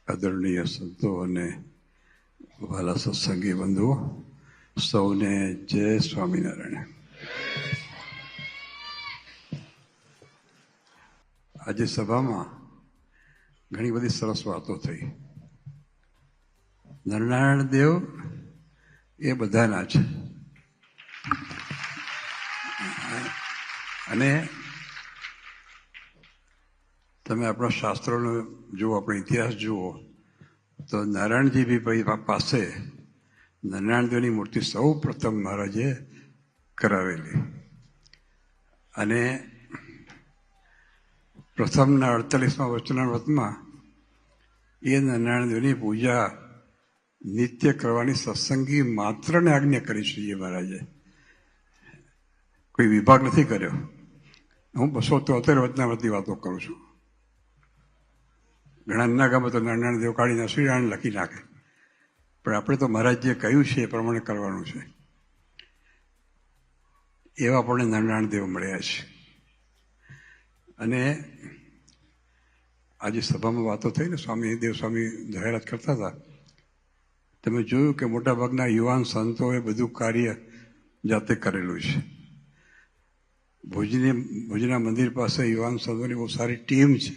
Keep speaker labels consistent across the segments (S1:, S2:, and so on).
S1: આદરણીય સંતો અને વાલા સત્સંગી બંધુઓ, સૌને જય સ્વામિનારાયણ. આજે સભામાં ઘણી બધી સરસ વાતો થઈ. નરનારાયણ દેવ એ બધાના છે અને તમે આપણા શાસ્ત્રોનો જુઓ, આપણો ઇતિહાસ જુઓ તો નારાયણજી બી પાસે નરનારાયણ દેવની મૂર્તિ સૌ પ્રથમ મહારાજે કરાવેલી અને પ્રથમના 48મા વચનાવ્રતમાં એ નરનારાયણ દેવની પૂજા નિત્ય કરવાની સત્સંગી માત્રને આજ્ઞા કરી છે મહારાજે. કોઈ વિભાગ નથી કર્યો. હું 273 વચનાવ્રતની વાતો કરું છું. ઘણા ના ગામમાં તો નારાયણ દેવ કાઢીને શ્રીનારાયણ લખી નાખે, પણ આપણે તો મહારાજ જે કહ્યું છે એ પ્રમાણે કરવાનું છે. એવા આપણને નારાયણ દેવ મળ્યા છે. અને આજે સભામાં વાતો થઈ ને, સ્વામી દેવ સ્વામી જાહેરાત કરતા હતા, તમે જોયું કે મોટાભાગના યુવાન સંતોએ બધું કાર્ય જાતે કરેલું છે. ભુજના મંદિર પાસે યુવાન સંતોની બહુ સારી ટીમ છે.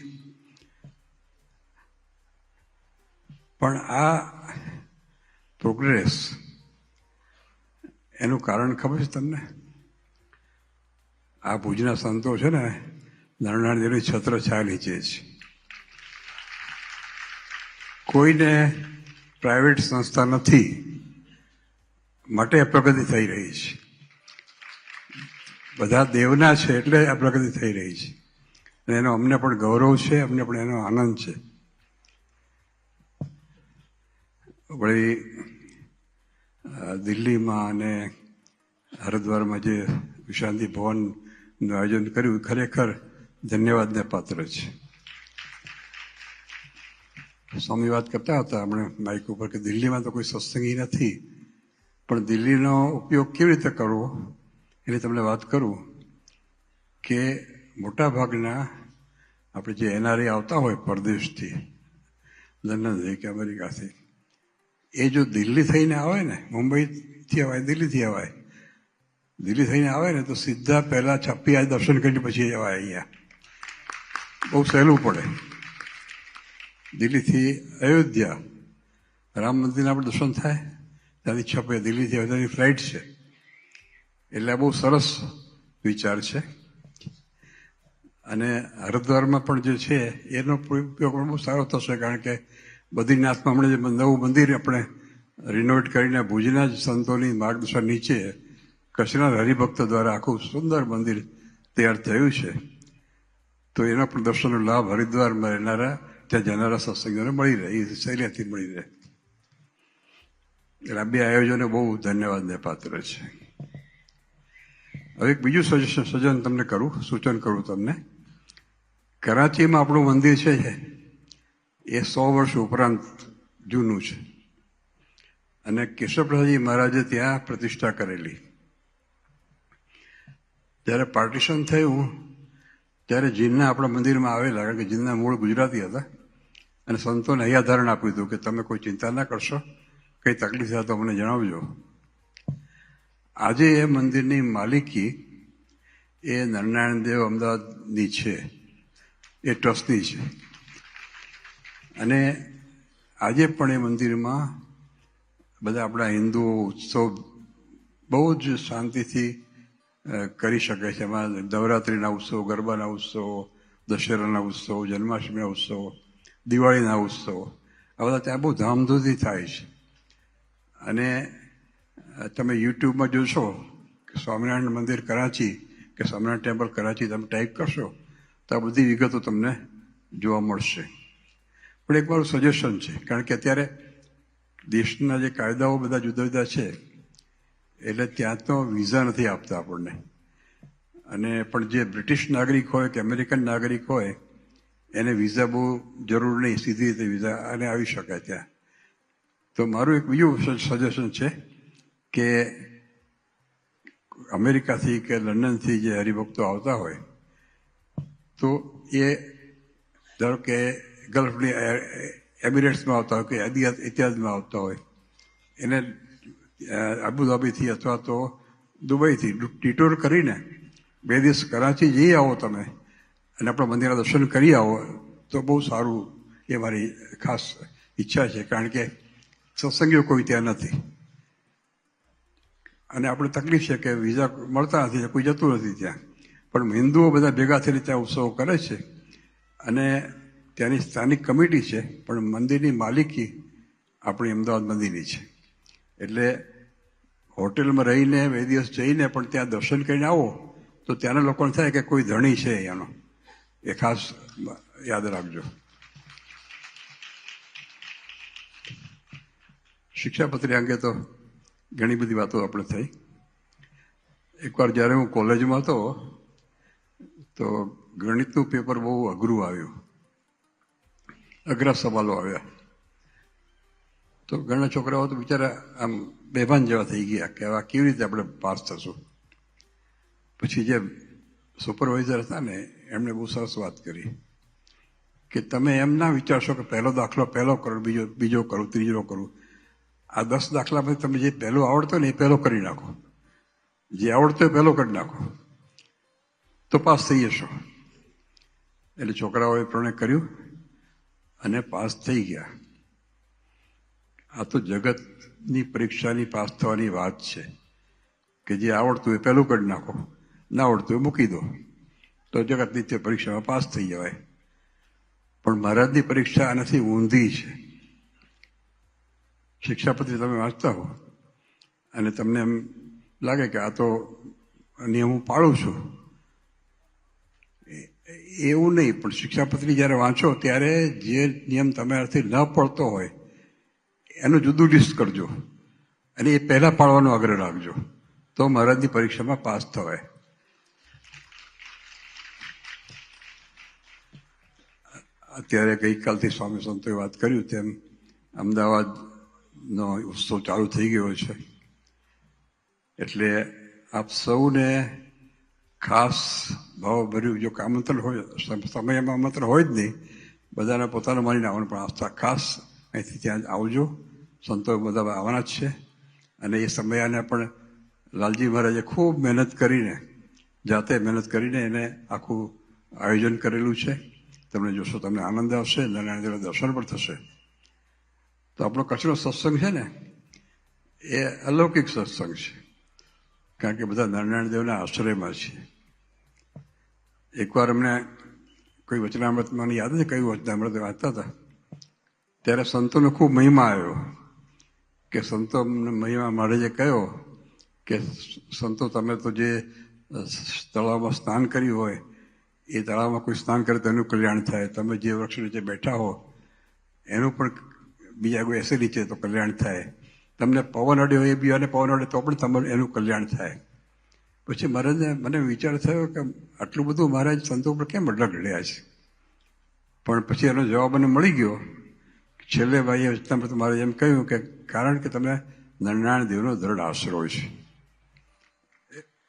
S1: પણ આ પ્રોગ્રેસ એનું કારણ ખબર છે તમને? આ ભુજના સંતો છે ને, નારાયણ દેવની છત્રછાયા નીચે છે. કોઈને પ્રાઇવેટ સંસ્થા નથી, માટે પ્રગતિ થઈ રહી છે. બધા દેવના છે એટલે આ પ્રગતિ થઈ રહી છે. અને એનો અમને પણ ગૌરવ છે, અમને પણ એનો આનંદ છે. વળી દિલ્હીમાં અને હરિદ્વારમાં જે વિશાંતિ ભવનનું આયોજન કર્યું, ખરેખર ધન્યવાદને પાત્ર છે. સ્વામી વાત કરતા હતા આપણે માઇક ઉપર કે દિલ્હીમાં તો કોઈ સત્સંગી નથી, પણ દિલ્હીનો ઉપયોગ કેવી રીતે કરવો એની તમને વાત કરું કે મોટાભાગના આપણે જે એનઆરઆઈ આવતા હોય પરદેશથી, લંડનથી કે અમેરિકાથી, એ જો દિલ્હી થઈને આવે ને, મુંબઈથી અવાય, દિલ્હીથી અવાય, દિલ્હી થઈને આવે ને તો સીધા પહેલા છપ્પી દર્શન કરીને પછી જવાય. અહીંયા બહુ સહેલું પડે. દિલ્હીથી અયોધ્યા રામ મંદિરના પણ દર્શન થાય, ત્યાંથી છપ્પી દિલ્હીથી અયોધ્યાની ફ્લાઇટ છે. એટલે બહુ સરસ વિચાર છે. અને હરિદ્વારમાં પણ જે છે એનો ઉપયોગ પણ બહુ સારો થશે, કારણ કે બદ્રીનાથમાં હમણાં જે નવું મંદિર આપણે રિનોવેટ કરીને ભુજના જ સંતોની માર્ગદર્શન નીચે કચ્છના હરિભક્તો દ્વારા આખું સુંદર મંદિર તૈયાર થયું છે. તો એના પણ દર્શનનો લાભ હરિદ્વારમાં રહેનારા, ત્યાં જનારા સત્સંગીઓને મળી રહે, એ શૈલીથી મળી રહે. એટલે આ બે આયોજનો બહુ ધન્યવાદને પાત્ર છે. હવે એક બીજું સજેશન તમને કરું, સૂચન કરું તમને. કરાચીમાં આપણું મંદિર છે એ 100 વર્ષ ઉપરાંત જૂનું છે અને કેશવપ્રસાદજી મહારાજે ત્યાં પ્રતિષ્ઠા કરેલી. જ્યારે પાર્ટીશન થયું ત્યારે જીનના આપણા મંદિરમાં આવેલા, કારણ કે જીનના મૂળ ગુજરાતી હતા, અને સંતોને હૈયાધારણ આપ્યું હતું કે તમે કોઈ ચિંતા ના કરશો, કંઈ તકલીફ થાય તો અમને જણાવજો. આજે એ મંદિરની માલિકી એ નરનારાયણ દેવ અમદાવાદની છે, એ ટ્રસ્ટની છે. અને આજે પણ એ મંદિરમાં બધા આપણા હિન્દુઓ ઉત્સવ બહુ જ શાંતિથી કરી શકે છે. એમાં નવરાત્રિના ઉત્સવ, ગરબાના ઉત્સવો, દશેરાના ઉત્સવ, જન્માષ્ટમીના ઉત્સવો, દિવાળીના ઉત્સવો, આ બધા ત્યાં બહુ ધામધૂમથી થાય છે. અને તમે યુટ્યુબમાં જોશો કે સ્વામિનારાયણ મંદિર કરાચી કે સ્વામિનારાયણ ટેમ્પલ કરાચી, તમે ટાઈપ કરશો તો આ બધી વિગતો તમને જોવા મળશે. પણ એક મારું સજેશન છે, કારણ કે અત્યારે દેશના જે કાયદાઓ બધા જુદા જુદા છે, એટલે ત્યાં તો વિઝા નથી આપતા આપણને. અને પણ જે બ્રિટિશ નાગરિક હોય કે અમેરિકન નાગરિક હોય એને વિઝા બહુ જરૂર નહીં, સીધી રીતે વિઝા અને આવી શકાય ત્યાં. તો મારું એક બીજું સજેશન છે કે અમેરિકાથી કે લંડનથી જે હરિભક્તો આવતા હોય તો એ ધારો કે ગલ્ફની એમિરેટ્સમાં આવતા હોય કે ઇતિહાદમાં આવતા હોય એને અબુધાબીથી અથવા તો દુબઈથી ડિટોર કરીને 2 દિવસ કરાચી જઈ આવો તમે અને આપણા મંદિરના દર્શન કરી આવો તો બહુ સારું. એ મારી ખાસ ઈચ્છા છે, કારણ કે સત્સંગીઓ કોઈ ત્યાં નથી અને આપણે તકલીફ છે કે વિઝા મળતા નથી, કોઈ જતું નથી ત્યાં. પણ હિન્દુઓ બધા ભેગા થઈને ત્યાં ઉત્સવ કરે છે અને ત્યાંની સ્થાનિક કમિટી છે, પણ મંદિરની માલિકી આપણી અમદાવાદ મંદિરની છે. એટલે હોટેલમાં રહીને 2 દિવસ જઈને પણ ત્યાં દર્શન કરીને આવો તો ત્યાંના લોકોને થાય કે કોઈ ધણી છે અહીંયાનો. એ ખાસ યાદ રાખજો. શિક્ષાપત્રી અંગે તો ઘણી બધી વાતો આપણે થઈ. એકવાર જ્યારે હું કોલેજમાં હતો તો ગણિતનું પેપર બહુ અઘરું આવ્યું, અઘરા સવાલો આવ્યા. તો ઘણા છોકરાઓ તો બિચારા આમ બેભાન જેવા થઈ ગયા કે આ કેવી રીતે આપણે પાસ થશું. પછી જે સુપરવાઇઝર હતા ને એમણે બહુ સરસ વાત કરી કે તમે એમ ના વિચારશો કે પહેલો દાખલો પહેલો કરો, બીજો કરું, ત્રીજો કરું. આ 10 દાખલામાંથી તમે જે પહેલો આવડતો ને એ પહેલો કરી નાખો, જે આવડતો એ પહેલો કરી નાખો તો પાસ થઈ જશો. એટલે છોકરાઓએ પ્રમાણે કર્યું અને પાસ થઈ ગયા. આ તો જગતની પરીક્ષાની પાસ થવાની વાત છે કે જે આવડતું એ પહેલું કરી નાખો, ના આવડતું એ મૂકી દો તો જગતની તે પરીક્ષામાં પાસ થઈ જવાય. પણ મહારાજની પરીક્ષા આનાથી ઊંધી છે. શિક્ષાપત્રી તમે વાંચતા હો અને તમને એમ લાગે કે આ તો નિયમ હું પાળું છું, એવું નહીં. પણ શિક્ષાપત્રી જ્યારે વાંચો ત્યારે જે નિયમ તમારાથી ન પડતો હોય એનું જુદું લિસ્ટ કરજો અને એ પહેલાં પાડવાનો આગ્રહ રાખજો તો મહારાજની પરીક્ષામાં પાસ થવાય. અત્યારે ગઈકાલથી સ્વામી સંતોએ વાત કર્યું તેમ અમદાવાદનો ઉત્સવ ચાલુ થઈ ગયો છે. એટલે આપ સૌને ખાસ ભાવભર્યું જો કે આમંત્રણ હોય, સમયમાં આમંત્રણ હોય જ નહીં, બધાને પોતાનું માનીને આવવાનું, પણ આસ્થા ખાસ અહીંથી ત્યાં આવજો. સંતો બધા આવવાના જ છે અને એ સમયાને પણ લાલજી મહારાજે ખૂબ મહેનત કરીને, જાતે મહેનત કરીને એને આખું આયોજન કરેલું છે. તમને જોશો તમને આનંદ આવશે, નારાયણ દર્શન પણ થશે. તો આપણો કચ્છનો સત્સંગ છે ને એ અલૌકિક સત્સંગ છે, કારણ કે બધા નારાયણ દેવના આશ્રયમાં છે. એકવાર અમને કોઈ વચનામૃત મને યાદ નથી કયું વચનામૃત વાંચતા હતા ત્યારે સંતોનો ખૂબ મહિમા આવ્યો કે સંતો મહિમા મહારાજે કહ્યો કે સંતો તમે તો જે તળાવમાં સ્નાન કર્યું હોય એ તળાવમાં કોઈ સ્નાન કરે તો એનું કલ્યાણ થાય. તમે જે વૃક્ષ નીચે બેઠા હો એનું પણ બીજા કોઈ એસે નીચે તો કલ્યાણ થાય. તમને પવન અડ્યો એ બીજાને પવન અડે તો પણ તમારું એનું કલ્યાણ થાય. પછી મહારાજને મને વિચાર થયો કે આટલું બધું મહારાજ સંતો પર કેમ લડ્યા છે. પણ પછી એનો જવાબ મને મળી ગયો. છેલ્લે ભાઈએ વચનામૃત મહારાજ એમ કહ્યું કે કારણ કે તમે નારાયણ દેવનો દ્રઢ આશરો છે.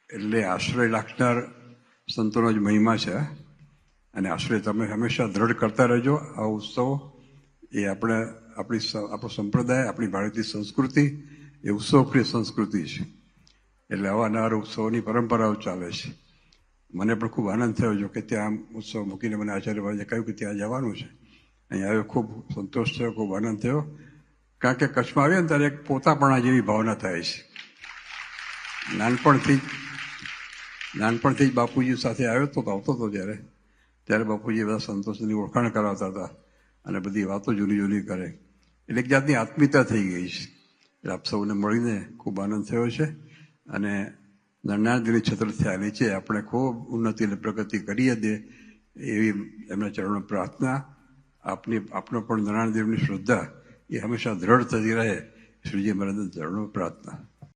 S1: એટલે આશ્રય રાખનાર સંતોનો જ મહિમા છે અને આશ્રય તમે હંમેશા દ્રઢ કરતા રહેજો. આ ઉત્સવો એ આપણો સંપ્રદાય, આપણી ભારતીય સંસ્કૃતિ એ ઉત્સવપ્રિય સંસ્કૃતિ છે. એટલે અવારનવાર ઉત્સવોની પરંપરાઓ ચાલે છે. મને પણ ખૂબ આનંદ થયો જો કે ત્યાં ઉત્સવ મૂકીને મને આચાર્ય મહારાજે કહ્યું કે ત્યાં જવાનું છે. અહીંયા આવ્યો ખૂબ સંતોષ થયો, ખૂબ આનંદ થયો. કારણ કે કચ્છમાં આવ્યો ને ત્યારે એક પોતાપણા જેવી ભાવના થાય છે. નાનપણથી જ બાપુજી સાથે આવતો હતો ત્યારે બાપુજી બધા સંતોષની ઓળખાણ કરાવતા હતા અને બધી વાતો જૂની કરે. એટલે એક જાતની આત્મીયતા થઈ ગઈ છે. એટલે આપ સૌને મળીને ખૂબ આનંદ થયો છે અને નારાયણદેવની છત્ર થયા નીચે આપણે ખૂબ ઉન્નતિ અને પ્રગતિ કરીએ દે એવી એમના ચરણો પ્રાર્થના. આપનો પણ નારાયણદેવની શ્રદ્ધા એ હંમેશા દ્રઢ થતી રહે. શ્રીજી મહારાજના ચરણો પ્રાર્થના.